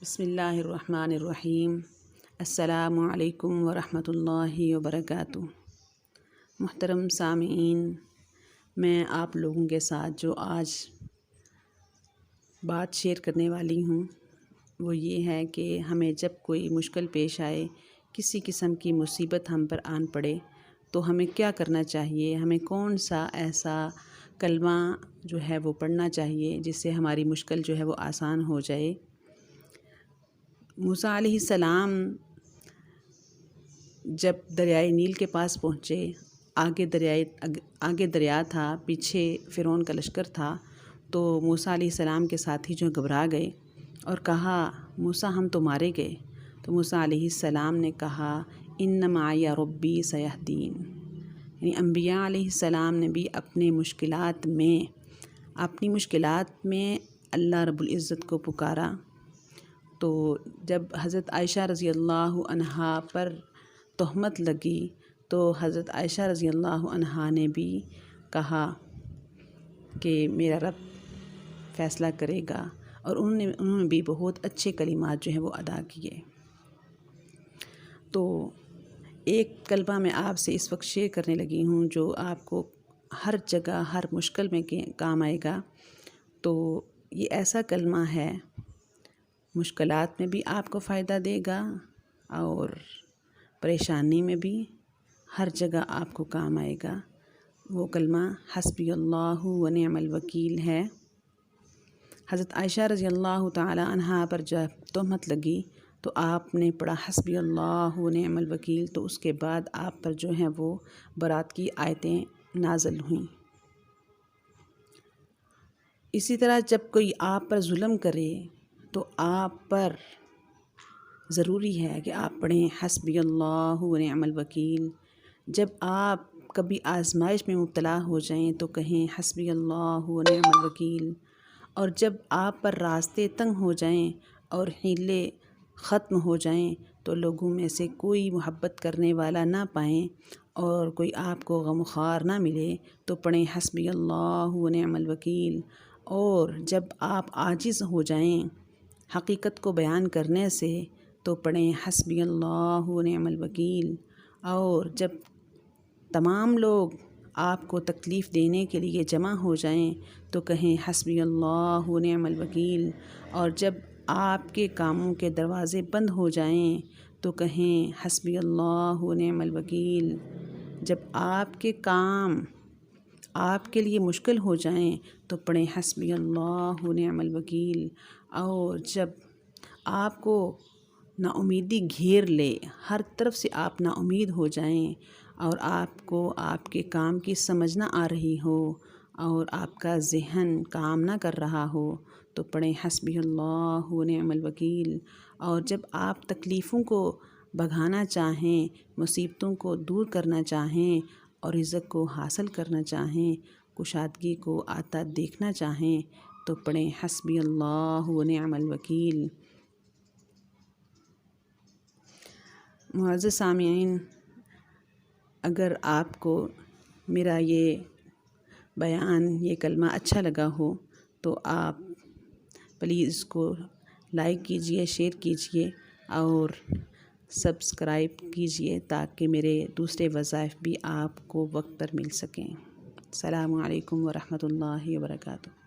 بسم اللہ الرحمن الرحیم۔ السلام علیکم ورحمۃ اللہ وبرکاتہ۔ محترم سامعین، میں آپ لوگوں کے ساتھ جو آج بات شیئر کرنے والی ہوں وہ یہ ہے کہ ہمیں جب کوئی مشکل پیش آئے، کسی قسم کی مصیبت ہم پر آن پڑے تو ہمیں کیا کرنا چاہیے، ہمیں کون سا ایسا کلمہ جو ہے وہ پڑھنا چاہیے جس سے ہماری مشکل جو ہے وہ آسان ہو جائے۔ موسیٰ علیہ السلام جب دریائے نیل کے پاس پہنچے، آگے دریا تھا، پیچھے فرعون کا لشکر تھا، تو موسیٰ علیہ السلام کے ساتھی جو گھبرا گئے اور کہا موسیٰ ہم تو مارے گئے۔ تو موسیٰ علیہ السلام نے کہا ان معی ربی سیہدین، یعنی انبیاء علیہ السلام نے بھی اپنی مشکلات میں اللہ رب العزت کو پکارا۔ تو جب حضرت عائشہ رضی اللہ عنہا پر تہمت لگی تو حضرت عائشہ رضی اللہ عنہا نے بھی کہا کہ میرا رب فیصلہ کرے گا، اور انہوں نے بھی بہت اچھے کلمات جو ہیں وہ ادا کیے۔ تو ایک کلمہ میں آپ سے اس وقت شیئر کرنے لگی ہوں جو آپ کو ہر جگہ ہر مشکل میں کام آئے گا۔ تو یہ ایسا کلمہ ہے، مشکلات میں بھی آپ کو فائدہ دے گا اور پریشانی میں بھی، ہر جگہ آپ کو کام آئے گا۔ وہ کلمہ حسبی اللہ و نعم الوکیل ہے۔ حضرت عائشہ رضی اللہ تعالی عنہا پر جب تہمت لگی تو آپ نے پڑھا حسبی اللہ و نعم الوکیل، تو اس کے بعد آپ پر جو ہیں وہ برات کی آیتیں نازل ہوئیں۔ اسی طرح جب کوئی آپ پر ظلم کرے تو آپ پر ضروری ہے کہ آپ پڑھیں حسبی اللہ و نعم الوکیل۔ جب آپ کبھی آزمائش میں مبتلا ہو جائیں تو کہیں حسبی اللہ و نعم الوکیل، اور جب آپ پر راستے تنگ ہو جائیں اور حیلے ختم ہو جائیں تو لوگوں میں سے کوئی محبت کرنے والا نہ پائیں اور کوئی آپ کو غمخوار نہ ملے تو پڑھیں حسبی اللہ و نعم الوکیل۔ اور جب آپ عاجز ہو جائیں حقیقت کو بیان کرنے سے تو پڑھیں حسبی اللہ و نعم الوکیل۔ اور جب تمام لوگ آپ کو تکلیف دینے کے لیے جمع ہو جائیں تو کہیں حسبی اللہ و نعم الوکیل۔ اور جب آپ کے کاموں کے دروازے بند ہو جائیں تو کہیں حسبی اللہ و نعم الوکیل۔ جب آپ کے کام آپ کے لیے مشکل ہو جائیں تو پڑھیں حسبی اللہ و نعم الوکیل۔ اور جب آپ کو نا امیدی گھیر لے، ہر طرف سے آپ نا امید ہو جائیں اور آپ کو آپ کے کام کی سمجھ نہ آ رہی ہو اور آپ کا ذہن کام نہ کر رہا ہو تو پڑھیں حسبی اللہ و نعم الوکیل۔ اور جب آپ تکلیفوں کو بھگانا چاہیں، مصیبتوں کو دور کرنا چاہیں اور رزق کو حاصل کرنا چاہیں، کشادگی کو آتا دیکھنا چاہیں تو پڑھیں حسبی اللہ و نعم الوکیل۔ معزز سامعین، اگر آپ کو میرا یہ بیان، یہ کلمہ اچھا لگا ہو تو آپ پلیز اس کو لائک کیجئے، شیئر کیجئے اور سبسکرائب کیجئے تاکہ میرے دوسرے وظائف بھی آپ کو وقت پر مل سکیں۔ السلام علیکم ورحمۃ اللہ وبرکاتہ۔